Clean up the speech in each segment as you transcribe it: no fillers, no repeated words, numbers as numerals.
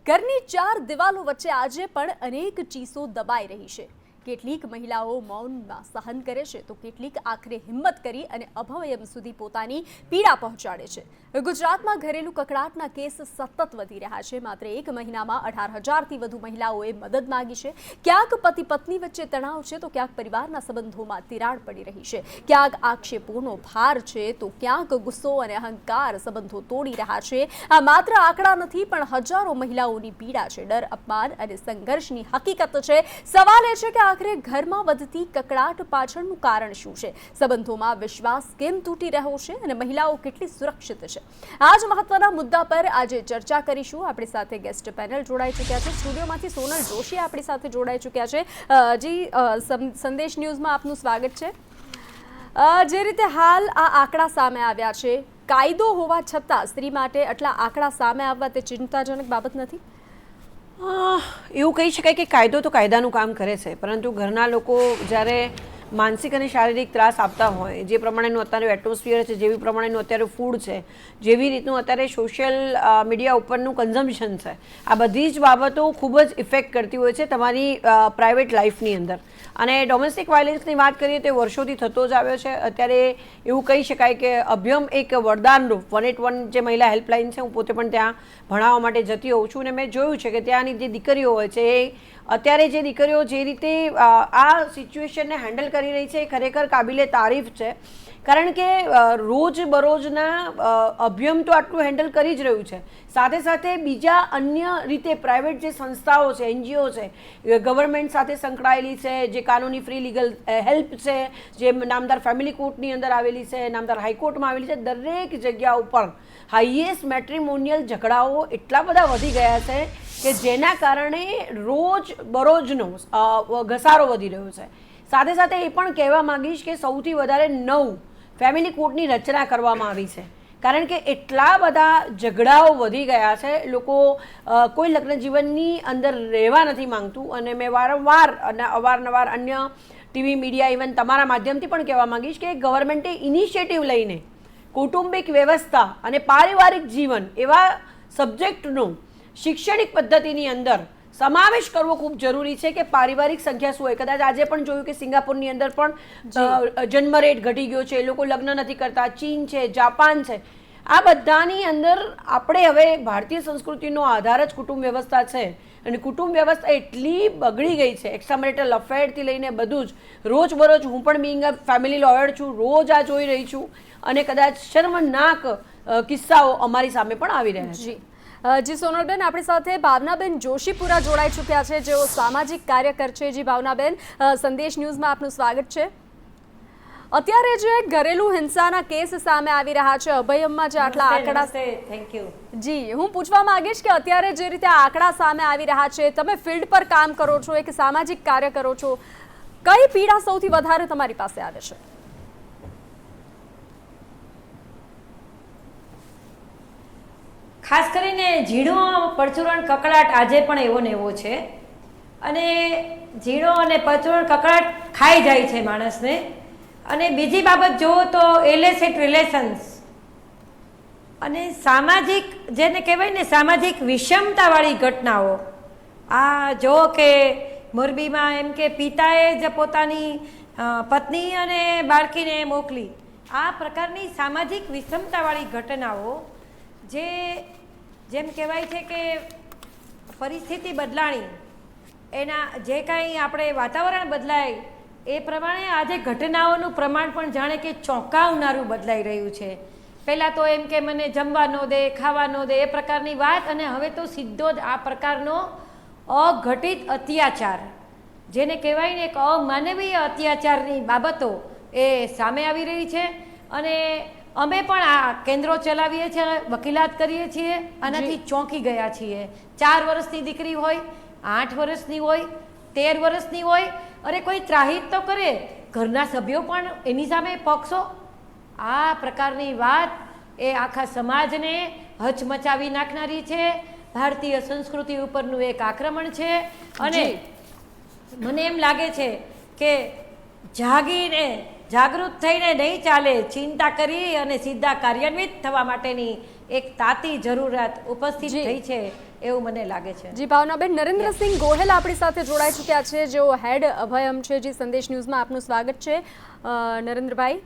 ઘરની ચાર દિવાલો વચ્ચે આજે પણ અનેક ચીસો દબાઈ રહી છે। કેટલીક મહિલાઓ મૌનમાં સહન કરે છે તો કેટલીક આખરે હિંમત કરી અને અભયમ સુધી પોતાની પીડા પહોંચાડે છે। ગુજરાતમાં ઘરેલુ કકળાટના કેસ સતત વધી રહ્યા છે। માત્ર એક મહિનામાં 18,000થી વધુ મહિલાઓએ મદદ માંગી છે। ક્યાંક પતિ પત્ની વચ્ચે તણાવ છે તો ક્યાંક પરિવારના સંબંધોમાં તિરાડ પડી રહી છે, ક્યાંક આક્ષેપોનો ભાર છે તો ક્યાંક ગુસ્સો અને અહંકાર સંબંધો તોડી રહ્યા છે। આ માત્ર આંકડા નથી પણ હજારો મહિલાઓની પીડા છે, ડર, અપમાન અને સંઘર્ષની હકીકત છે। સવાલ એ છે કે આખરે ઘરમાં વધતી કકળાટ પાછળનું કારણ શું છે? સંબંધોમાં વિશ્વાસ કેમ તૂટી રહ્યો છે અને મહિલાઓ કેટલી સુરક્ષિત છે? આ જ મહત્વના મુદ્દા પર આજે ચર્ચા કરીશું। આપણી સાથે ગેસ્ટ પેનલ જોડાઈ ચૂક્યા છે। સ્ટુડિયોમાંથી સોનલ જોશી આપણી સાથે જોડાઈ ચૂક્યા છે। જી, સંદેશ ન્યૂઝમાં આપનું સ્વાગત છે। જે રીતે હાલ આ આંકડા સામે આવ્યા છે, કાયદો હોવા છતાં સ્ત્રી માટે આટલા આંકડા સામે આવવા તે ચિંતાજનક બાબત નથી? એવું કહી શકાય કે કાયદો તો કાયદાનું કામ કરે છે, પરંતુ ઘરના લોકો જ્યારે માનસિક અને શારીરિક ત્રાસ આપતા હોય, જે પ્રમાણેનું અત્યારે એટમોસ્ફિયર છે, જેવી પ્રમાણેનું અત્યારે ફૂડ છે, જેવી રીતનું અત્યારે સોશિયલ મીડિયા ઉપરનું કન્ઝમ્પશન છે, આ બધી જ બાબતો ખૂબ જ ઇફેક્ટ કરતી હોય છે તમારી પ્રાઇવેટ લાઈફની અંદર। અને ડોમેસ્ટિક વાયલન્સની વાત કરીએ તો વર્ષોથી થતો જ આવ્યો છે। અત્યારે એવું કહી શકાય કે અભયમ એક વરદાનરૂપ 181 જે મહિલા હેલ્પલાઇન છે, હું પોતે પણ ત્યાં ભણાવવા માટે જતી હોઉં છું અને મેં જોયું છે કે ત્યાંની જે દીકરીઓ હોય છે એ અત્યારે જે દીકરીઓ જે રીતે આ સિચ્યુએશનને હેન્ડલ કરી રહી છે એ ખરેખર કાબિલે તારીફ છે। કારણ કે રોજ બરોજના અભયમ તો આટલું હેન્ડલ કરી જ રહ્યું છે, સાથે સાથે બીજા અન્ય રીતે પ્રાઇવેટ જે સંસ્થાઓ છે, NGO છે, ગવર્મેન્ટ સાથે સંકળાયેલી છે, જે કાનૂની ફ્રી લીગલ હેલ્પ છે, જે નામદાર ફેમિલી કોર્ટની અંદર આવેલી છે, નામદાર હાઈકોર્ટમાં આવેલી છે, દરેક જગ્યા ઉપર હાઈએસ્ટ મેટ્રિમોનિયલ ઝઘડાઓ એટલા બધા વધી ગયા છે કે જેના કારણે રોજ બરોજનો ઘસારો વધી રહ્યો છે। સાથે સાથે એ પણ કહેવા માંગીશ કે સૌથી વધારે 9 ફેમિલી કોર્ટની રચના કરવામાં આવી છે, કારણ કે એટલા બધા ઝઘડાઓ વધી ગયા છે। લોકો કોઈ લગ્ન જીવનની અંદર રહેવા નથી માંગતું અને મેં વારંવાર અને અવારનવાર અન્ય ટીવી મીડિયા ઇવન તમારા માધ્યમથી પણ કહેવા માંગીશ કે ગવર્મેન્ટે ઇનિશિયેટિવ લઈને કૌટુંબિક વ્યવસ્થા અને પારિવારિક જીવન એવા સબ્જેક્ટનો શૈક્ષણિક પદ્ધતિની અંદર સમાવેશ કરવો ખૂબ જરૂરી છે કે પારિવારિક સંખ્યા શું હોય। કદાચ આજે પણ જોયું કે સિંગાપુરની અંદર પણ જન્મ રેટ ઘટી ગયો છે, લોકો લગ્ન નથી કરતા, ચીન છે, જાપાન છે, આ બધાની અંદર આપણે હવે ભારતીય સંસ્કૃતિનો આધાર જ કુટુંબ વ્યવસ્થા છે અને કુટુંબ વ્યવસ્થા એટલી બગડી ગઈ છે, એક્સ્ટ્રામેરિટલ અફેરથી લઈને બધું જ રોજ બરોજ હું પણ બિંગ અ ફેમિલી લોયર છું, રોજ આ જોઈ રહી છું અને કદાચ શર્મનાક કિસ્સાઓ અમારી સામે પણ આવી રહ્યા છે। જી સોનલબેન, આપણી સાથે ભાવનાબેન જોશીપુરા જોડાઈ ચૂક્યા છે, જેઓ સામાજિક કાર્યકર છે। જી ભાવનાબેન, સંદેશ ન્યૂઝમાં આપનું સ્વાગત છે। અત્યારે જે ઘરેલુ હિંસાના કેસ સામે આવી રહ્યા છે, અભયમમાં જે આટલા આંકડા, થેન્ક યુ જી, હું પૂછવા માંગીશ કે અત્યારે જે રીતે આંકડા સામે આવી રહ્યા છે, તમે ફિલ્ડ પર કામ કરો છો, એક સામાજિક કાર્ય કરો છો, કઈ પીડા સૌથી વધારે તમારી પાસે આવે છે? ખાસ કરીને ઝીણો પરચુરણ કકળાટ આજે પણ એવો ને એવો છે અને ઝીણો અને પરચુરણ કકળાટ ખાઈ જાય છે માણસને। અને બીજી બાબત જુઓ તો ઇલિસિટ રિલેશન્સ અને સામાજિક, જેને કહેવાય ને સામાજિક વિષમતાવાળી ઘટનાઓ, આ જો કે મોરબીમાં એમ કે પિતાએ જ પોતાની પત્ની અને બાળકીને મોકલી, આ પ્રકારની સામાજિક વિષમતાવાળી ઘટનાઓ જેમ કહેવાય છે કે પરિસ્થિતિ બદલાણી, એના જે કાંઈ આપણે વાતાવરણ બદલાય એ પ્રમાણે આજે ઘટનાઓનું પ્રમાણ પણ જાણે કે ચોંકાવનારું બદલાઈ રહ્યું છે। પહેલાં તો એમ કે મને જમવા ન દે, ખાવા ન દે, એ પ્રકારની વાત, અને હવે તો સીધો જ આ પ્રકારનો અઘટિત અત્યાચાર, જેને કહેવાય ને એક અમાનવીય અત્યાચારની બાબતો એ સામે આવી રહી છે। અને અમે પણ આ કેન્દ્રો ચલાવીએ છીએ, વકીલાત કરીએ છીએ, આનાથી ચોંકી ગયા છીએ। 4 વર્ષની દીકરી હોય, 8 વર્ષની હોય, 13 વર્ષની હોય, અરે કોઈ ત્રાહિત તો કરે, ઘરના સભ્યો પણ એની સામે પક્ષો, આ પ્રકારની વાત એ આખા સમાજને હચમચાવી નાખનારી છે। ભારતીય સંસ્કૃતિ ઉપરનું એક આક્રમણ છે અને મને એમ લાગે છે કે જાગૃત થઈને નહીં ચાલે, ચિંતા કરી અને સીધા કાર્યાન્વિત થવા માટેની એક તાતી જરૂરિયાત ઉપસ્થિત થઈ છે। એવું મને લાગે છે. જી ભાવનાબેન, નરેન્દ્રસિંહ ગોહેલ આપણી સાથે જોડાઈ ચૂક્યા છે, જેઓ હેડ અભયમ છે. જી સંદેશ ન્યૂઝમાં આપનું સ્વાગત છે. નરેન્દ્રભાઈ,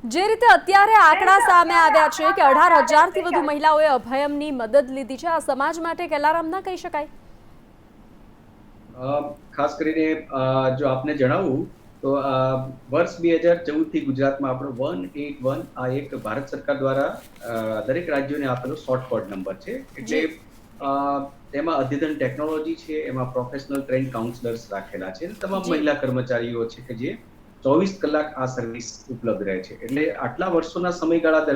જે રીતે અત્યારે આંકડા સામે આવ્યા છે કે 18,000થી વધુ મહિલાઓએ અભયમની મદદ લીધી છે, આ સમાજ માટે એક એલાર્મ ના કહી શકાય? ખાસ કરીને જો આપને જણાવું તો વર્ષ 2014 થી ગુજરાતમાં આપણો 181 આ એક ભારત સરકાર દ્વારા દરેક રાજ્યોને આપેલો શોર્ટકટ નંબર છે. એટલે તેમાં અદ્યતન ટેકનોલોજી છે, એમાં પ્રોફેશનલ ટ્રેન્ડ કાઉન્સલર્સ રાખેલા છે, તમામ મહિલા કર્મચારીઓ છે કે જે 24 કલાક આ સર્વિસ ઉપલબ્ધ રહે છે. એટલે આટલા વર્ષોના સમયગાળા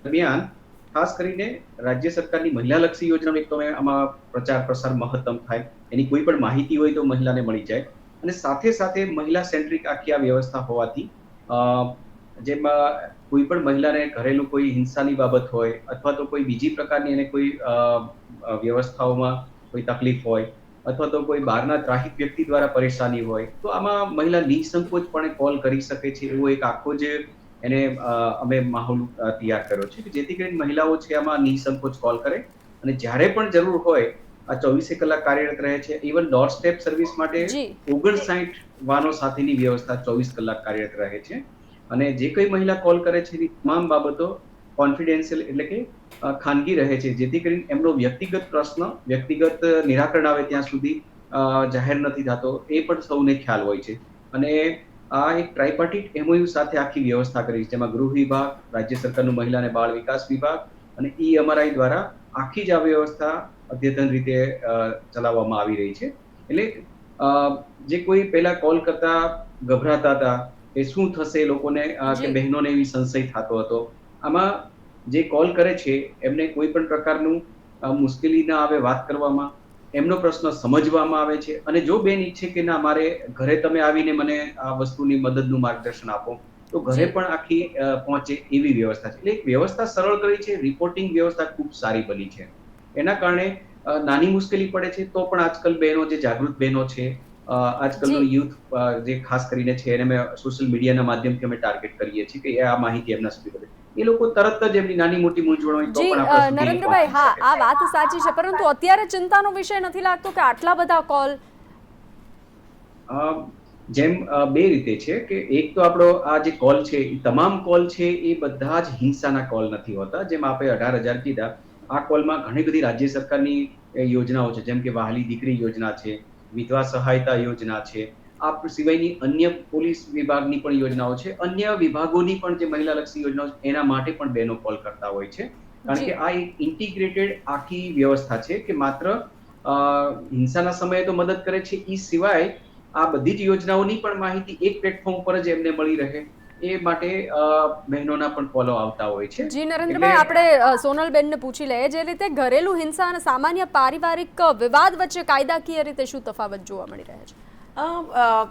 દરમિયાન ખાસ કરીને રાજ્ય સરકારની મહિલાલક્ષી યોજનાનો એક તો આમાં પ્રચાર પ્રસાર મહત્તમ થાય, એની કોઈ પણ માહિતી હોય તો મહિલાને મળી જાય, અને સાથે સાથે મહિલા સેન્ટ્રિક આખી આ વ્યવસ્થા હોવાથી જેમાં કોઈ પણ મહિલાને ઘરેલું કોઈ હિંસાની બાબત હોય અથવા તો કોઈ બીજી પ્રકારની એને કોઈ વ્યવસ્થાઓમાં કોઈ તકલીફ હોય અથવા તો કોઈ બહારના ત્રાહિત વ્યક્તિ દ્વારા પરેશાની હોય તો આમાં મહિલા નિસંકોચપણે કોલ કરી શકે છે. એવો એક આખો જે એને અમે માહોલ તૈયાર કર્યો છે કે જેથી કરીને મહિલાઓ છે આમાં નિસંકોચ કોલ કરે, અને જ્યારે પણ જરૂર હોય આ 24 કલાક કાર્યરત રહે છે. ઇવન ડોર સ્ટેપ સર્વિસ માટે 59 વાનો સાથેની વ્યવસ્થા 24 કલાક કાર્યરત રહે છે. અને જે કોઈ મહિલા કોલ કરે છે એની તમામ બાબતો કોન્ફિડેન્શિયલ એટલે કે ખાનગી રહે છે, જેથી કરીને એમનો વ્યક્તિગત પ્રશ્ન વ્યક્તિગત નિરાકરણ આવે ત્યાં સુધી જાહેર નથી થતો, એ પણ સૌને ખ્યાલ હોય છે. અને આ એક ટ્રાયપાર્ટીટ એમઓયુ સાથે આખી વ્યવસ્થા કરી છે, જેમાં ગૃહ વિભાગ, રાજ્ય સરકારનું મહિલા અને બાળ વિકાસ વિભાગ અને EMRI દ્વારા આખી જ આ વ્યવસ્થા અદ્યતન રીતે ચલાવવામાં આવી રહી છે. એટલે જે કોઈ પહેલા કોલ કરતા ગભરાતા હતા એ શું થશે લોકોને કે બહેનોને એવી સંશય થતો હતો, આમાં જે કોલ કરે છે એમને કોઈ પણ પ્રકારનું મુશ્કેલી ના આવે વાત કરવામાં, એમનો પ્રશ્ન સમજવામાં આવે છે. અને જો બેન ઈચ્છે કે ના મારે ઘરે તમે આવીને મને આ વસ્તુની મદદનું માર્ગદર્શન આપો તો ઘરે પણ આખી પહોંચે એવી વ્યવસ્થા છે. એટલે એક વ્યવસ્થા સરળ કરી છે, રિપોર્ટિંગ વ્યવસ્થા ખૂબ સારી બની છે. એના કારણે નાની મુશ્કેલી પડે છે તો પણ આજકાલ બહેનો જે જાગૃત બહેનો છે, આજકાલનો યુથ જે ખાસ કરીને છે એને અમે સોશિયલ મીડિયાના માધ્યમથી અમે ટાર્ગેટ કરીએ છીએ કે આ માહિતી એમના સુધી પડે, એ લોકો તરત જ એમની નાની મોટી મૂંઝવણ હોય તો પણ આપણા સુધી નરેન્દ્રભાઈ, હા આ વાત સાચી છે, પરંતુ અત્યારે ચિંતાનો વિષય નથી લાગતો કે આટલા બધા કોલ? જેમ બે રીતે છે કે એક તો આપણો આ જે કોલ છે એ તમામ કોલ છે એ બધા જ હિંસાના કોલ નથી હોતા. જેમ આપણે 18,000 કીધા, આ કોલમાં ઘણી બધી રાજ્ય સરકારની યોજનાઓ છે, જેમ કે વહાલી દીકરી યોજના છે, વિધવા સહાયતા યોજના છે, આ સિવાયની અન્ય પોલીસ વિભાગની પણ યોજનાઓ છે, અન્ય વિભાગોની પણ જે મહિલાલક્ષી યોજનાઓ છે એના માટે પણ બહેનો કોલ કરતા હોય છે. કારણ કે આ એક ઇન્ટિગ્રેટેડ આખી વ્યવસ્થા છે કે માત્ર હિંસાના સમયે તો મદદ કરે છે, એ સિવાય આ બધી જ યોજનાઓની પણ માહિતી એક પ્લેટફોર્મ પર જ એમને મળી રહે એ માટે બહેનોના પણ કોલો આવતા હોય છે. જી નરેન્દ્રભાઈ, આપણે સોનલબેનને પૂછી લઈએ, જે રીતે ઘરેલું હિંસા અને સામાન્ય પારિવારિક વિવાદ વચ્ચે કાયદાકીય રીતે શું તફાવત જોવા મળી રહે છે?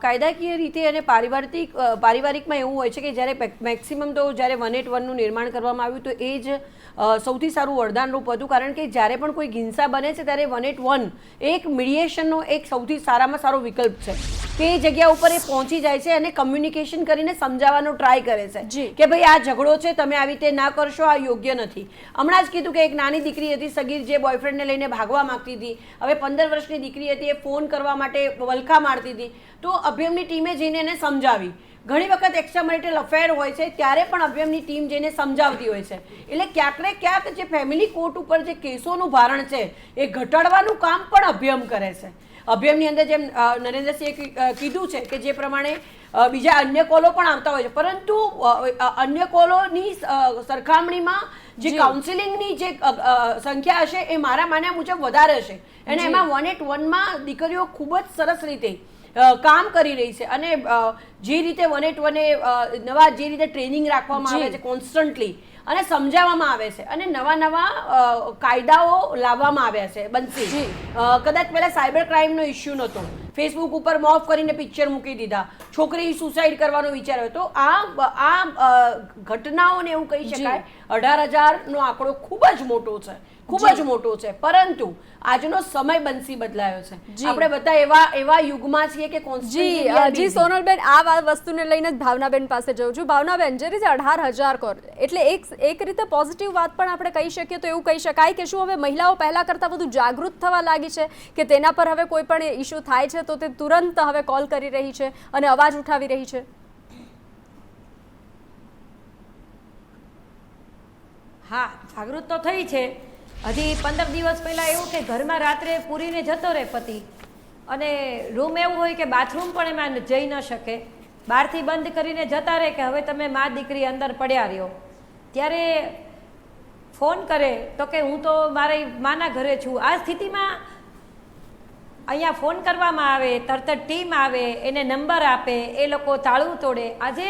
કાયદાકીય રીતે અને પારિવારિકમાં એવું હોય છે કે જ્યારે મેક્સિમમ તો જ્યારે 181નું નિર્માણ કરવામાં આવ્યું તો એ જ સૌથી સારું વરદાનરૂપ હતું, કારણ કે જ્યારે પણ કોઈ હિંસા બને છે ત્યારે 181 એક મીડિયેશનનો એક સૌથી સારામાં સારો વિકલ્પ છે કે એ જગ્યા ઉપર એ પહોંચી જાય છે અને કમ્યુનિકેશન કરીને સમજાવવાનો ટ્રાય કરે છે કે ભાઈ આ ઝઘડો છે, તમે આવી રીતે ના કરશો, આ યોગ્ય નથી. હમણાં જ કીધું કે એક નાની દીકરી હતી સગીર, જે બોયફ્રેન્ડને લઈને ભાગવા માંગતી હતી, હવે 15 વર્ષની દીકરી હતી, એ ફોન કરવા માટે વલખા મારતી હતી, તો અભયમની ટીમે જઈને એને સમજાવી. ઘણી વખત એક્સ્ટ્રા મેરિટલ અફેર હોય છે ત્યારે પણ અભયમની ટીમ જઈને સમજાવતી હોય છે. એટલે ક્યાંક ને ક્યાંક જે ફેમિલી કોર્ટ ઉપર જે કેસોનું ભારણ છે એ ઘટાડવાનું કામ પણ અભયમ કરે છે. અભયમની અંદર જેમ નરેન્દ્રસિંહે કીધું છે કે જે પ્રમાણે બીજા અન્ય કોલો પણ આવતા હોય છે, પરંતુ અન્ય કોલોની સરખામણીમાં જે કાઉન્સિલિંગની જે સંખ્યા હશે એ મારા માન્યા મુજબ વધારે હશે, અને એમાં 181માં દીકરીઓ ખૂબ જ સરસ રીતે કામ કરી રહી છે. અને જે રીતે 181 નવા જે રીતે ટ્રેનિંગ રાખવામાં આવે છે કોન્સ્ટન્ટલી, અને સમજાવવામાં આવે છે, અને નવા કાયદાઓ લાવવામાં આવ્યા છે. બનશે કદાચ પહેલા સાયબર ક્રાઇમનો ઇસ્યુ નહોતો, ફેસબુક ઉપર મોફ કરીને પિક્ચર મૂકી દીધા, છોકરી સુસાઇડ કરવાનો વિચાર હતો. આ ઘટનાઓને એવું કહી શકાય 18,000નો આંકડો ખૂબ જ મોટો છે ખૂબ જ મોટો છે, પરંતુ આજનો સમય બંસી બદલાયો છે. જી. આપણે બધા એવા યુગમાં છીએ કે constantly we are G busy. સોનલબેન, આ વસ્તુને લઈને જ ભાવનાબેન પાસે જઉં છું. ભાવનાબેન, જે રીતે 18,000 કરોડ એટલે એક રીતે પોઝિટિવ વાત પણ આપણે કહી શકીએ તો એવું કહી શકાય કે શું હવે મહિલાઓ પહેલા કરતા વધુ જાગૃત થવા લાગી છે કે તેના પર હવે કોઈ પણ ઇસ્યુ થાય છે તો તે તુરંત હવે કોલ કરી રહી છે અને અવાજ ઉઠાવી રહી છે? હા, જાગૃત તો થઈ છે. હજી 15 દિવસ પહેલાં એવું કે ઘરમાં રાત્રે પૂરીને જતો રહે પતિ, અને રૂમ એવું હોય કે બાથરૂમ પણ એમાં જઈ ન શકે, બહારથી બંધ કરીને જતા રહે કે હવે તમે મા દીકરી અંદર પડ્યા રહ્યો. ત્યારે ફોન કરે તો કે હું તો મારી માના ઘરે છું. આ સ્થિતિમાં અહીંયા ફોન કરવામાં આવે, તરત જ ટીમ આવે, એને નંબર આપે, એ લોકો તાળું તોડે. આજે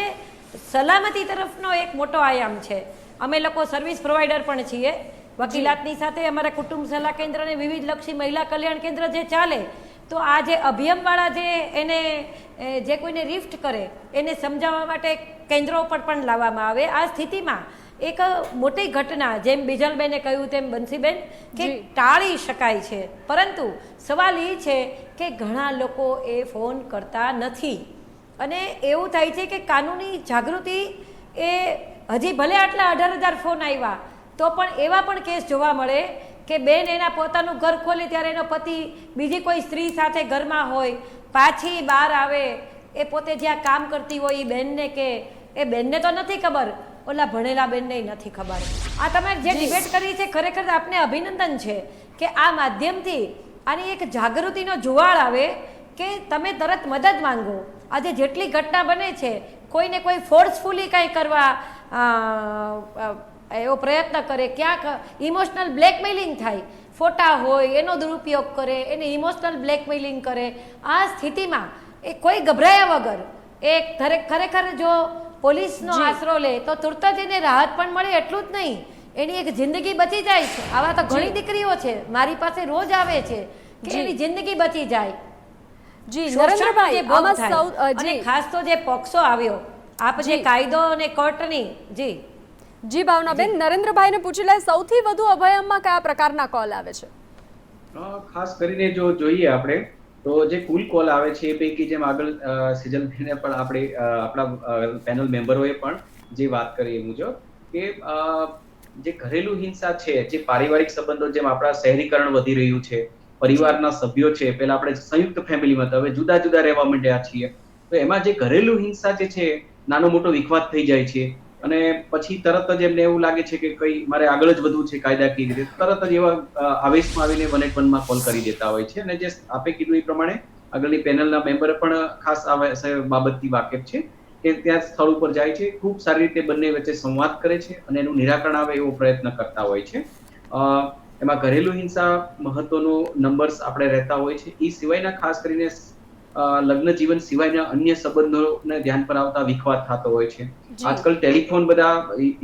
સલામતી તરફનો એક મોટો આયામ છે. અમે લોકો સર્વિસ પ્રોવાઈડર પણ છીએ. વકીલાતની સાથે અમારા કુટુંબ સલાહ કેન્દ્ર અને વિવિધ લક્ષી મહિલા કલ્યાણ કેન્દ્ર જે ચાલે, તો આ જે અભિયમવાળા જે એને જે કોઈને રિફ્ટ કરે એને સમજાવવા માટે કેન્દ્રો પર પણ લાવવામાં આવે. આ સ્થિતિમાં એક મોટી ઘટના, જેમ બિજલબેને કહ્યું તેમ બંસીબેન, કે ટાળી શકાય છે, પરંતુ સવાલ એ છે કે ઘણા લોકો એ ફોન કરતા નથી. અને એવું થાય છે કે કાનૂની જાગૃતિ એ હજી ભલે આટલા 18,000 ફોન આવ્યા તો પણ એવા પણ કેસ જોવા મળે કે બેન એના પોતાનું ઘર ખોલે ત્યારે એનો પતિ બીજી કોઈ સ્ત્રી સાથે ઘરમાં હોય, પાછી બહાર આવે, એ પોતે જ્યાં કામ કરતી હોય એ બેનને કે એ બેનને તો નથી ખબર, ઓલા ભણેલા બેનને નથી ખબર. આ તમે જે ડિબેટ કરી છે ખરેખર આપને અભિનંદન છે કે આ માધ્યમથી આની એક જાગૃતિનો જુવાળ આવે કે તમે તરત મદદ માંગો. આજે જેટલી ઘટના બને છે, કોઈને કોઈ ફોર્સફુલી કાંઈ કરવા એવો પ્રયત્ન કરે, ક્યાંક ઇમોશનલ બ્લેકમેલિંગ થાય, ફોટા હોય એનો દુરુપયોગ કરે, એને ઇમોશનલ બ્લેકમેલિંગ કરે. આ સ્થિતિમાં એ કોઈ ગભરાયા વગર એ ખરેખર જો પોલીસનો આશરો લે તો તુરત જ એને રાહત પણ મળે. એટલું જ નહીં, એની એક જિંદગી બચી જાય છે. આવા તો ઘણી દીકરીઓ છે મારી પાસે રોજ આવે છે કે એની જિંદગી બચી જાય. જી નરેન્દ્રભાઈ, આમાં સૌ અને ખાસ તો જે પોક્સો આવ્યો, આપ જે કાયદો અને કોર્ટની જી ભાવનાબેન, નરેન્દ્રભાઈને પૂછી લે, સૌથી વધુ અભયમમાં કયા પ્રકારના કોલ આવે છે? ખાસ કરીને જો જોઈએ આપણે તો જે કુલ કોલ આવે છે એ પૈકી જેમ આગળ સિજલબેને પણ આપણા પેનલ મેમ્બરોએ પણ જે વાત કરી એ મુજબ કે જે ઘરેલું હિંસા છે, જે પારિવારિક સંબંધો, જેમ આપણા શહેરીકરણ વધી રહ્યું છે, પરિવારના સભ્યો છે, પહેલા આપણે સંયુક્ત ફેમિલીમાં હતા, હવે જુદા જુદા રહેવા માંડ્યા છીએ, તો એમાં જે ઘરેલું હિંસા જે છે નાનો મોટો વિખવાદ થઈ જાય છે અને પછી તરત જ એમને એવું લાગે છે કે કઈ મારે આગળ જ વધવું છે કાયદાકીય રીતે, તરત જ એવા આવેશમાં આવીને 181 માં કોલ કરી દેતા હોય છે. અને જે આપે કીધું એ પ્રમાણે આગળની પેનલના મેમ્બર પણ ખાસ આ બાબતથી વાકેફ છે કે ત્યાં સ્થળ ઉપર જાય છે, ખૂબ સારી રીતે બંને વચ્ચે સંવાદ કરે છે અને એનું નિરાકરણ આવે એવો પ્રયત્ન કરતા હોય છે. એમાં ઘરેલું હિંસા મહત્વનો નંબર્સ આપણે રહેતા હોય છે. એ સિવાયના ખાસ કરીને લગ્ન જીવન સિવાયના અન્ય સંબંધોને ધ્યાન પર આવતા વિખવાદ થતો હોય છે. આજકાલ ટેલિફોન બધા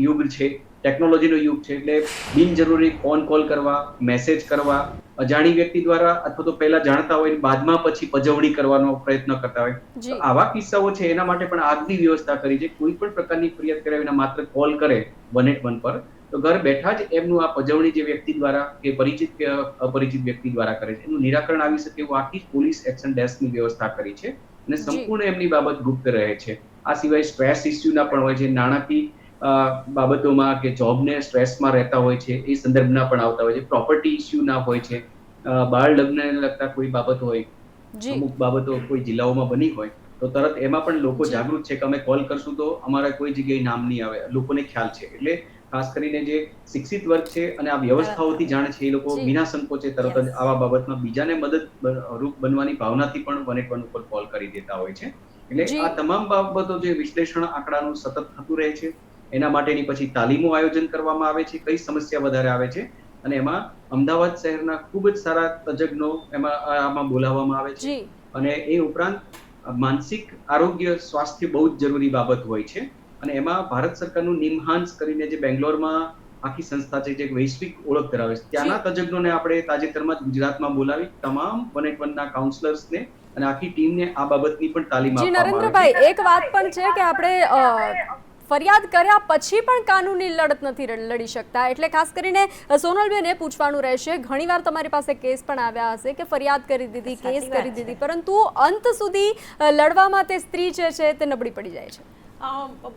યુગ છે, ટેકનોલોજીનો યુગ છે, એટલે બિનજરૂરી ફોન કોલ કરવા, મેસેજ કરવા, અજાણી વ્યક્તિ દ્વારા અથવા તો પહેલા જાણતા હોય બાદમાં પછી પજવણી કરવાનો પ્રયત્ન કરતા હોય, તો આવા કિસ્સાઓ છે એના માટે પણ આગની વ્યવસ્થા કરી છે. કોઈ પણ પ્રકારની ફરિયાદ કર્યા વિના માત્ર કોલ કરે 181 પર તો ઘર બેઠા જ એમનું આ પજવણી જે વ્યક્તિ દ્વારા કે પરિચિત કે અપરિચિત વ્યક્તિ દ્વારા કરે છે એનું નિરાકરણ આવી શકે એવું આખી પોલીસ એક્શન ડેસ્કની વ્યવસ્થા કરી છે અને સંપૂર્ણ એમની બાબત ગુપ્ત રહે છે. આ સિવાય સ્ટ્રેસ ઇસ્યુના પણ હોય છે, નાણાકીય બાબતોમાં કે જોબને સ્ટ્રેસમાં રહેતા હોય છે એ સંદર્ભના પણ આવતા હોય છે, પ્રોપર્ટી ઇસ્યુના હોય છે, બાળ લગ્નને લગતા કોઈ બાબત હોય, અમુક બાબતો કોઈ જિલ્લાઓમાં બની હોય તો તરત એમાં પણ લોકો જાગૃત છે કે અમે કોલ કરશું તો અમારા કોઈ જગ્યાએ નામ નહીં આવે, લોકોને ખ્યાલ છે. એટલે ખાસ કરીને જે શિક્ષિત વર્ગ છે અને આ વ્યવસ્થાઓથી જાણે છે એ લોકો વિના સંકોચે તરત જ આવા બાબતમાં બીજાને મદદ રૂપ બનવાની ભાવનાથી પણ 181 ઉપર કોલ કરી દેતા હોય છે. એટલે આ તમામ બાબતો જે વિશ્લેષણ આંકડાનું સતત થતું રહે છે, એના માટેની પછી તાલીમો આયોજન કરવામાં આવે છે, કઈ સમસ્યા વધારે આવે છે, અને એમાં અમદાવાદ શહેરના ખૂબ જ સારા તજજ્ઞો આમાં બોલાવવામાં આવે છે. અને એ ઉપરાંત માનસિક આરોગ્ય સ્વાસ્થ્ય બહુ જ જરૂરી બાબત હોય છે અને એમાં ભારત સરકારનું નિમહાન્સ કરીને જે બેંગ્લોરમાં આખી સંસ્થા છે જે વૈશ્વિક ઓળખ ધરાવે છે, ત્યાંના તજજ્ઞોને આપણે તાજેતરમાં જ ગુજરાતમાં બોલાવી તમામ 181 ના કાઉન્સલર્સને અને આખી ટીમને આ બાબતની પણ તાલીમ આપવામાં આવે છે. નરેન્દ્રભાઈ, એક વાત પણ છે કે આપણે ફરિયાદ કર્યા પછી પણ કાનૂની લડત નથી લડી શકતા, એટલે ખાસ કરીને સોનલબેને પૂછવાનું રહેશે, ઘણીવાર તમારી પાસે કેસ પણ આવ્યા હશે કે ફરિયાદ કરી દીધી, કેસ કરી દીધી, પરંતુ અંત સુધી લડવામાં તે સ્ત્રી જે છે તે નબળી પડી જાય છે.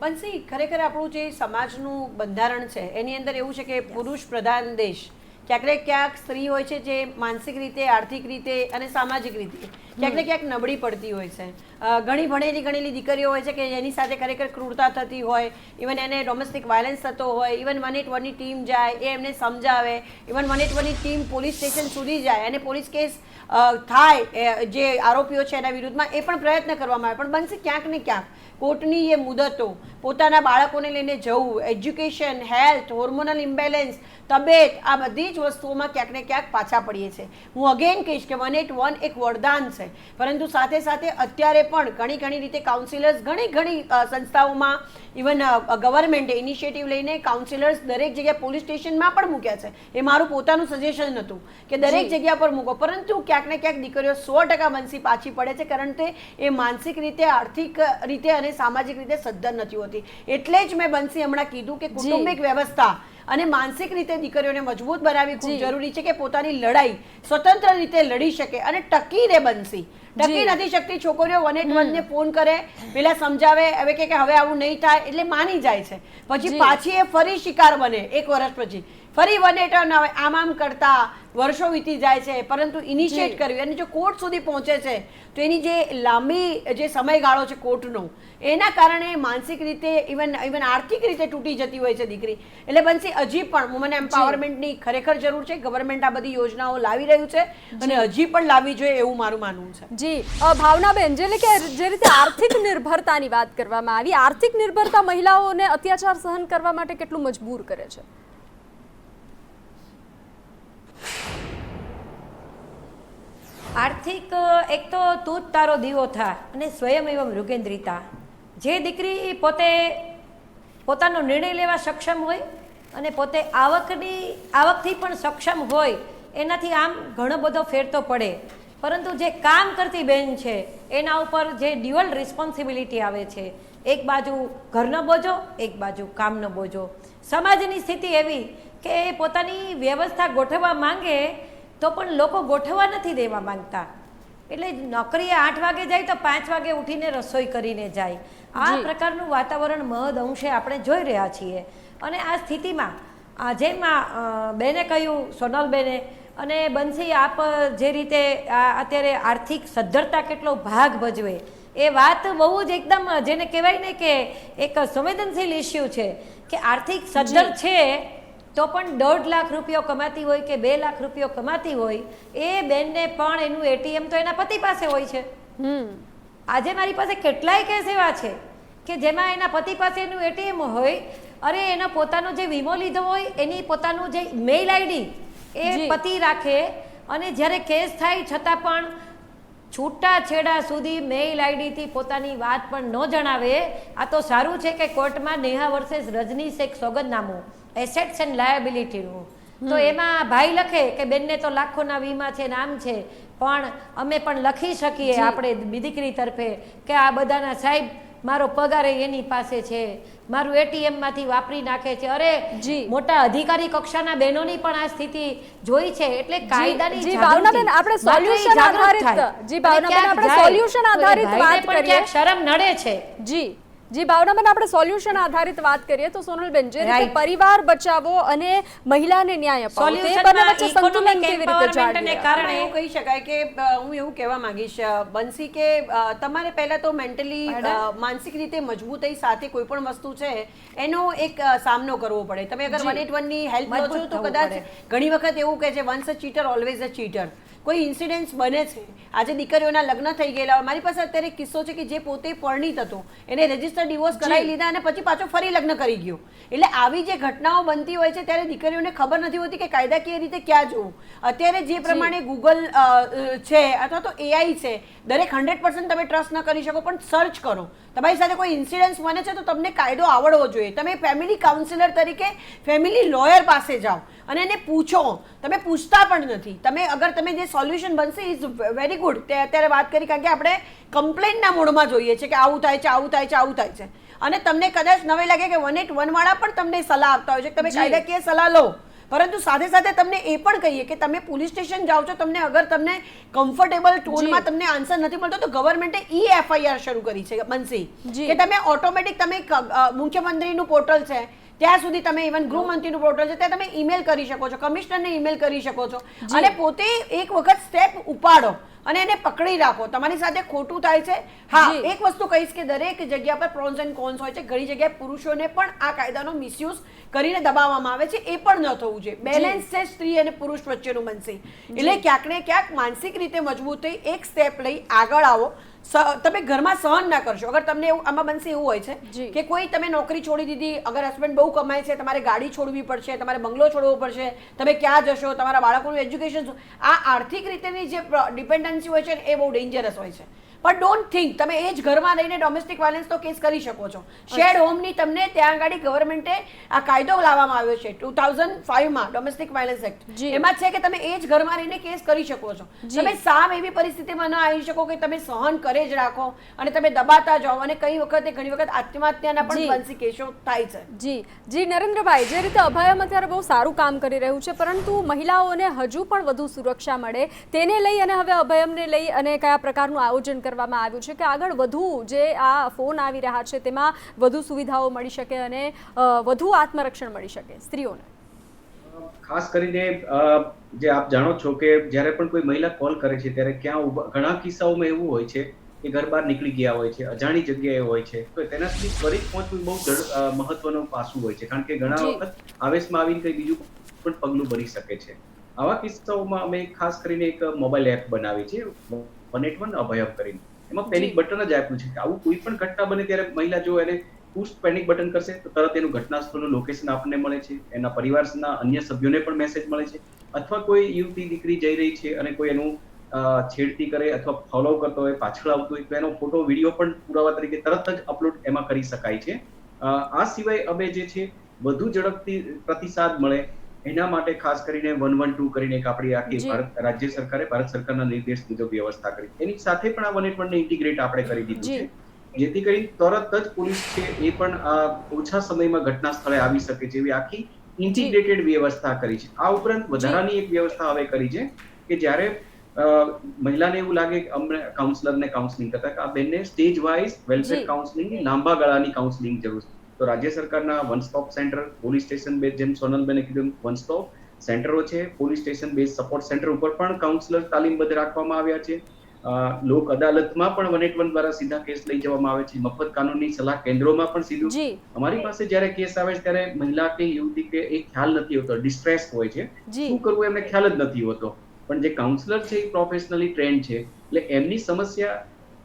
બંસી, ખરેખર આપણું જે સમાજનું બંધારણ છે એની અંદર એવું છે કે પુરુષ પ્રધાન દેશ, ક્યાંક ને ક્યાંક સ્ત્રી હોય છે જે માનસિક રીતે, આર્થિક રીતે અને સામાજિક રીતે ક્યાંક ને ક્યાંક નબળી પડતી હોય છે. ઘણી ભણેલી ગણેલી દીકરીઓ હોય છે કે એની સાથે ખરેખર ક્રૂરતા થતી હોય, ઇવન એને ડોમેસ્ટિક વાયલન્સ થતો હોય, ઇવન 181ની ટીમ જાય, એ એમને સમજાવે, ઇવન 181ની ટીમ પોલીસ સ્ટેશન સુધી જાય અને પોલીસ કેસ થાય જે આરોપીઓ છે એના વિરુદ્ધમાં, એ પણ પ્રયત્ન કરવામાં આવે. પણ બનશે ક્યાંક ને ક્યાંક કોર્ટની એ મુદતો, પોતાના બાળકોને લઈને જવું, એજ્યુકેશન, હેલ્થ, હોર્મોનલ ઇમ્બેલેન્સ, તબિયત, આ બધી જ વસ્તુઓમાં ક્યાંક ને ક્યાંક પાછા પડીએ છીએ. હું અગેન કહીશ કે 181 એક વરદાન છે, પરંતુ સાથે સાથે અત્યારે પણ ઘણી રીતે કાઉન્સિલર્સ ઘણી સંસ્થાઓમાં, ઇવન ગવર્મેન્ટે ઇનિશિયેટિવ લઈને કાઉન્સિલર્સ દરેક જગ્યાએ પોલીસ સ્ટેશનમાં પણ મૂક્યા છે. એ મારું પોતાનું સજેશન હતું કે દરેક જગ્યા પર મૂકો, પરંતુ ક્યાંક ને ક્યાંક દીકરીઓ 100% બંસી પાછી પડે છે, કારણ કે એ માનસિક રીતે, આર્થિક રીતે અને સામાજિક રીતે સદ્ધર નથી હોતી. એટલે જ મેં બંસી હમણાં કીધું કે કુટુંબિક વ્યવસ્થા અને માનસિક રીતે દીકરીઓને મજબૂત બનાવવી ખૂબ જરૂરી છે કે પોતાની લડાઈ સ્વતંત્ર રીતે લડી શકે અને ટકી રહે. બંસી ટકી નથી શકતી. છોકરીઓ 181 ને ફોન કરે, પેલા સમજાવે, હવે કે હવે આવું નહીં થાય એટલે માની જાય છે, પછી પાછી એ ફરી શિકાર બને. 1 વર્ષ પછી ફરી 181 આમ કરતા વર્ષો વીતી જાય છે, પરંતુ ઇનિશિયેટ કર્યું અને જો કોર્ટ સુધી પહોંચે છે તો એની જે લાંબી જે સમયગાળો છે કોર્ટનો, એના કારણે માનસિક રીતે, ઇવન આર્થિક રીતે તૂટી જતી હોય છે દીકરી. એટલે બનશે હજી પણ વુમન એમ્પાવરમેન્ટની ખરેખર જરૂર છે. ગવર્મેન્ટ આ બધી યોજનાઓ લાવી રહ્યું છે અને હજી પણ લાવવી જોઈએ એવું મારું માનવું છે. જી ભાવનાબેન, જે રીતે આર્થિક નિર્ભરતાની વાત કરવામાં આવી, આર્થિક નિર્ભરતા મહિલાઓને અત્યાચાર સહન કરવા માટે કેટલું મજબૂર કરે છે? આર્થિક એક તો તું જ તારો દીવો થા અને સ્વયં એવં મૃગેન્દ્રિતા. જે દીકરી પોતે પોતાનો નિર્ણય લેવા સક્ષમ હોય અને પોતે આવકથી પણ સક્ષમ હોય, એનાથી આમ ઘણો બધો ફેર તો પડે. પરંતુ જે કામ કરતી બેન છે એના ઉપર જે ડ્યુઅલ રિસ્પોન્સિબિલિટી આવે છે, એક બાજુ ઘરનો બોજો, એક બાજુ કામનો બોજો. સમાજની સ્થિતિ એવી કે એ પોતાની વ્યવસ્થા ગોઠવવા માંગે તો પણ લોકો ગોઠવવા નથી દેવા માંગતા. એટલે નોકરીએ 8 વાગે જાય તો 5 વાગે ઉઠીને રસોઈ કરીને જાય. આ પ્રકારનું વાતાવરણ મહદ અંશે આપણે જોઈ રહ્યા છીએ. અને આ સ્થિતિમાં જેમ બેને કહ્યું, સોનલબેને અને બંસી, આપ જે રીતે અત્યારે આર્થિક સદ્ધરતા કેટલો ભાગ ભજવે, એ વાત બહુ જ એકદમ જેને કહેવાય ને કે એક સંવેદનશીલ ઇસ્યુ છે કે આર્થિક સદ્ધર છે તો પણ 1.5 લાખ રૂપિયો કમાતી હોય કે 2 લાખ રૂપિયો કમાતી હોય, એ બેનને પણ એનું એટીએમ તો એના પતિ પાસે હોય છે. આજે મારી પાસે કેટલાય કેસ એવા છે કે જેમાં એના પતિ પાસે એનું એટીએમ હોય, અરે એનો પોતાનો જે વીમો લીધો હોય એની પોતાનું જે મેઇલ આઈડી એ પતિ રાખે, અને જ્યારે કેસ થાય છતાં પણ છૂટાછેડા સુધી મેઇલ આઈડીથી પોતાની વાત પણ ન જણાવે. આ તો સારું છે કે કોર્ટમાં નેહા વર્સેસ રજનીશ એક સોગંદનામું એસેટ્સ એન્ડ લાયબિલિટીનું, તો એમાં ભાઈ લખે કે બેનને તો લાખોના વીમા છે, નામ છે, પણ અમે પણ લખી શકીએ આપણે દીકરી તરફે કે આ બધાના સાહેબ મારો પગાર એની પાસે છે, મારું એટીએમ માંથી વાપરી નાખે છે. અરે મોટા અધિકારી કક્ષાના બહેનોની પણ આ સ્થિતિ જોઈ છે. એટલે કાયદાની ભાવનાબેન, આપણે સોલ્યુશન આધારિત વાત કરીએ. શરમ નડે છે. જી ભાવનાબેન, આપણે સોલ્યુશન આધારિત વાત કરીએ તો સોનલબેન, જે રીતે પરિવાર બચાવો અને મહિલાને ન્યાય અપાવો, તે બંને વચ્ચે સંતુલન કેવી રીતે જાળવવું? કારણે એવું કહી શકાય કે હું એવું કહેવા માંગીશ બંસી કે તમારે પહેલા તો મેન્ટલી, માનસિક રીતે મજબૂતાઈ સાથે કોઈ પણ વસ્તુ છે એનો એક સામનો કરવો પડે. તમે અગર 181ની હેલ્પ લો છો તો કદાચ ઘણી વખત એવું કહે છે વન્સ અ ચીટર ઓલવેઝ અ ચીટર. કોઈ ઇન્સિડન્ટ્સ બને છે. આજે દીકરીઓના લગ્ન થઈ ગયેલા હોય, મારી પાસે અત્યારે કિસ્સો છે કે જે પોતે પરણિત હતો, એને રજિસ્ટર ડિવોર્સ કરાવી લીધા અને પછી પાછો ફરી લગ્ન કરી ગયો. એટલે આવી જે ઘટનાઓ બનતી હોય છે ત્યારે દીકરીઓને ખબર નથી હોતી કે કાયદાકીય રીતે ક્યાં જવું. અત્યારે જે પ્રમાણે ગૂગલ છે અથવા તો એઆઈ છે, દરેક 100% તમે ટ્રસ્ટ ન કરી શકો, પણ સર્ચ કરો. તમારી સાથે કોઈ ઇન્સિડન્સ બને છે તો તમને કાયદો આવડવો જોઈએ. તમે ફેમિલી કાઉન્સિલર તરીકે ફેમિલી લોયર પાસે જાઓ અને એને પૂછો. તમે પૂછતા પણ નથી. તમે અગર તમે જે સોલ્યુશન બનશે ઇઝ વેરી ગુડ. તે અત્યારે વાત કરી કારણ કે આપણે કમ્પ્લેન્ટના મોડમાં જોઈએ છે કે આવું થાય છે, આવું થાય છે, આવું થાય છે. અને તમને કદાચ નવે લાગે કે 181 વાળા પણ તમને સલાહ આપતા હોય છે કે તમે કાયદાકીય સલાહ લો, પરંતુ સાથે સાથે તમને એ પણ કહીએ કે તમે પોલીસ સ્ટેશન જાઓ છો, તમને અગર તમને કમ્ફર્ટેબલ ટોનમાં તમને આન્સર નથી મળતો તો ગવર્મેન્ટે FIR શરૂ કરી છે બનશી, કે તમે ઓટોમેટિક તમે મુખ્યમંત્રીનું પોર્ટલ છે ત્યાં સુધી તમે ઇવન ગૃહમંત્રીનું પોર્ટલ છે ત્યાં તમે ઈમેલ કરી શકો છો, કમિશનરને ઈમેલ કરી શકો છો અને પોતે એક વખત સ્ટેપ ઉપાડો અને એને પકડી રાખો. તમારી સાથે ખોટું થાય છે. હા, એક વસ્તુ કહીશ કે દરેક જગ્યા પર પ્રોન્સ એન્ડ કોન્સ હોય છે. ઘણી જગ્યાએ પુરુષોને પણ આ કાયદાનો મિસયુઝ કરીને દબાવવામાં આવે છે, એ પણ ન થવું જોઈએ. બેલેન્સ છે સ્ત્રી અને પુરુષ વચ્ચેનું બનશે. એટલે ક્યાંક ને ક્યાંક માનસિક રીતે મજબૂત થઈ એક સ્ટેપ લઈ આગળ આવો. તમે ઘરમાં સહન ના કરશો. અગર તમને એવું આમાં બનશે એવું હોય છે કે કોઈ તમે નોકરી છોડી દીધી, અગર હસબન્ડ બહુ કમાય છે, તમારે ગાડી છોડવી પડશે, તમારે બંગલો છોડવો પડશે, તમે ક્યાં જશો, તમારા બાળકોનું એજ્યુકેશન, આ આર્થિક રીતેની જે ડિપેન્ડન્સી હોય છે એ બહુ ડેન્જરસ હોય છે. પણ ડોન્ટ થિંક તમે એ જ ઘરમાં રહીને ડોમેસ્ટિક વાયલન્સ તો કેસ કરી શકો છો. શેર્ડ હોમની તમને ત્યાં આગળ ગવર્મેન્ટે આ કાયદો લાવવામાં આવ્યો છે 2005માં ડોમેસ્ટિક વાયલન્સ એક્ટ. એમાં છે કે તમે એ જ ઘરમાં રહીને કેસ કરી શકો છો. તમે સામ એવી પરિસ્થિતિમાં ન આવી શકો કે તમે સહન કરે જ રાખો અને તમે દબાતા જાઓ અને ઘણી વખત આત્મહત્યાના પણ બનશી કેસો થાય છે. જી નરેન્દ્રભાઈ, જે રીતે અભયમ અત્યારે બહુ સારું કામ કરી રહ્યું છે, પરંતુ મહિલાઓને હજુ પણ વધુ સુરક્ષા મળે તેને લઈ અને હવે અભયમને લઈ અને કયા પ્રકારનું આયોજન કરવામાં આવ્યું છે કે આગળ વધુ જે આ ફોન આવી રહ્યા છે તેમાં વધુ સુવિધાઓ મળી શકે અને વધુ આત્મરક્ષણ મળી શકે સ્ત્રીઓને? ખાસ કરીને જે આપ જાણો છો કે જ્યારે પણ કોઈ મહિલા કોલ કરે છે ત્યારે ઘણા કિસ્સાઓમાં એવું હોય છે કે ઘર બહાર નીકળી ગયા હોય છે, અજાણી જગ્યાએ હોય છે, તો તેના સુધી ત્વરિત પહોંચવું બહુ મહત્વનું પાસું હોય છે, કારણ કે ઘણા વખત આવેશમાં આવીને કંઈ બીજું પણ પગલું ભરી શકે છે. આવા કિસ્સાઓમાં અમે ખાસ કરીને એક મોબાઈલ એપ બનાવી છે 181 અભયમ કરીને. એમાં પેનિક બટન જ આપ્યું છે કે આવું કોઈ પણ ઘટના બને ત્યારે મહિલા જો એને પુશ પેનિક બટન કરશે તો તરત એનું ઘટના સ્થળનું લોકેશન આપણને મળે છે, એના પરિવારના અન્ય સભ્યોને પણ મેસેજ મળે છે, અથવા કોઈ યુવતી દીકરી જઈ રહી છે અને કોઈ એનું છેડતી કરે અથવા ફોલો કરતો હોય, પાછળ આવતો હોય તો એનો ફોટો વિડીયો પણ પુરાવા તરીકે તરત જ અપલોડ એમાં કરી શકાય છે. આ સિવાય અમે જે છે વધુ ઝડપથી પ્રતિસાદ મળે એના માટે ખાસ કરીને 112 કરીને એક આપણી આખી રાજ્ય સરકારે ભારત સરકારના નિર્દેશ મુજબ વ્યવસ્થા કરી. એની સાથે પણ આ 181 ને ઇન્ટિગ્રેટ આપણે કરી દીધું છે, જેથી કરી તરત જ પોલીસ છે એ પણ ઓછા સમયમાં ઘટના સ્થળે આવી શકે છે એવી આખી ઇન્ટિગ્રેટેડ વ્યવસ્થા કરી છે. આ ઉપરાંત વધારાની એક વ્યવસ્થા હવે કરી છે કે જ્યારે મહિલાને એવું લાગે કે અમને કાઉન્સલરને કાઉન્સેલિંગ કરતા કે આ બેનને સ્ટેજ વાઇઝ વેલફેર કાઉન્સેલિંગની લાંબા ગાળાની કાઉન્સેલિંગ જરૂર છે, તો રાજ્ય સરકારના one stop centre, police station base, જેમ સોનલબેને કીધું વન સ્ટોપ સેન્ટરો છે, police station base support centre ઉપર પણ કાઉન્સલર તાલીમબદ્ધ રાખવામાં આવ્યા છે. લોક અદાલતમાં પણ 181 દ્વારા સીધા કેસ લઈ જવામાં આવે છે. મફત કાનૂની સલાહ કેન્દ્રોમાં પણ સીધું અમારી પાસે જ્યારે કેસ આવે છે ત્યારે મહિલા કે યુવતી કે એ ખ્યાલ નથી હોતો, ડિસ્ટ્રેસ હોય છે, શું કરવું એમને ખ્યાલ જ નથી હોતો. પણ જે કાઉન્સલર છે એ પ્રોફેશનલી ટ્રેન્ડ છે, એટલે એમની સમસ્યા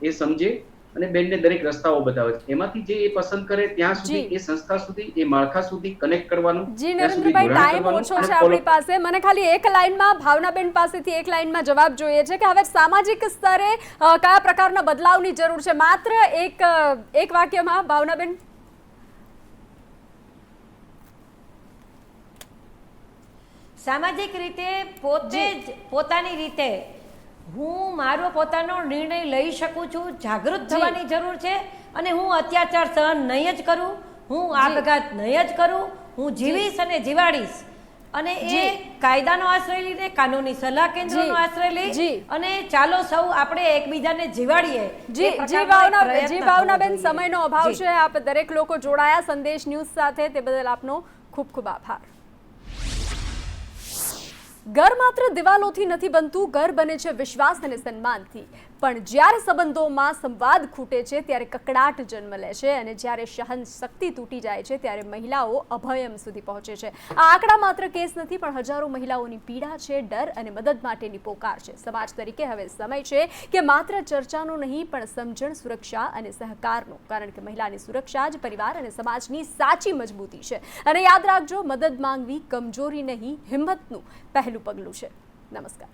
એ સમજે અને બેનને દરેક રસ્તાઓ બતાવે છે. એમાંથી જે એ પસંદ કરે ત્યાં સુધી એ સંસ્થા સુધી એ માળખા સુધી કનેક્ટ કરવાનું. જી નરેન્દ્રભાઈ, ટાઈમ ઓછો છે આપણી પાસે. મને ખાલી એક લાઈનમાં ભાવનાબેન પાસેથી એક લાઈનમાં જવાબ જોઈએ છે કે હવે સામાજિક સ્તરે કયા પ્રકારના બદલાવની જરૂર છે? માત્ર એક વાક્યમાં ભાવનાબેન. સામાજિક રીતે પોતે જ પોતાની રીતે હું મારો પોતાનો નિર્ણય લઈ શકું છું, જાગૃત થવાની જરૂર છે અને હું અત્યાચાર સહન નહીં જ કરું, હું આપઘાત નહીં જ કરું, હું જીવીશ અને જીવાડીશ. અને એ કાયદાનો આશ્રય લઈને, કાનૂની સલાહ કેન્દ્રોનો આશ્રય લઈ અને ચાલો સૌ આપણે એકબીજાને જીવાડીએ. જી ભાવનાબેન, સમયનો અભાવ છે, આપ દરેક લોકો જોડાયા સંદેશ ન્યૂઝ સાથે, તે બદલ આપનો ખૂબ ખૂબ આભાર. ઘર માત્ર દિવાલોથી નથી બનતું, ઘર બને છે વિશ્વાસ અને સન્માનથી. પણ જ્યારે સંબંધોમાં સંવાદ ખૂટે છે ત્યારે કકડાટ જન્મ લે છે અને જ્યારે સહન શક્તિ તૂટી જાય છે ત્યારે મહિલાઓ અભયમ સુધી પહોંચે છે. આ આંકડા માત્ર કેસ નથી, પણ હજારો મહિલાઓની પીડા છે, ડર અને મદદ માટેની પોકાર છે. સમાજ તરીકે હવે સમય છે કે માત્ર ચર્ચાનો નહીં પણ સમજણ, સુરક્ષા અને સહકારનો, કારણ કે મહિલાની સુરક્ષા જ પરિવાર અને સમાજની સાચી મજબૂતી છે. અને યાદ રાખજો, મદદ માંગવી કમજોરી નહીં, હિંમતનું પહેલું પગલું છે. નમસ્કાર.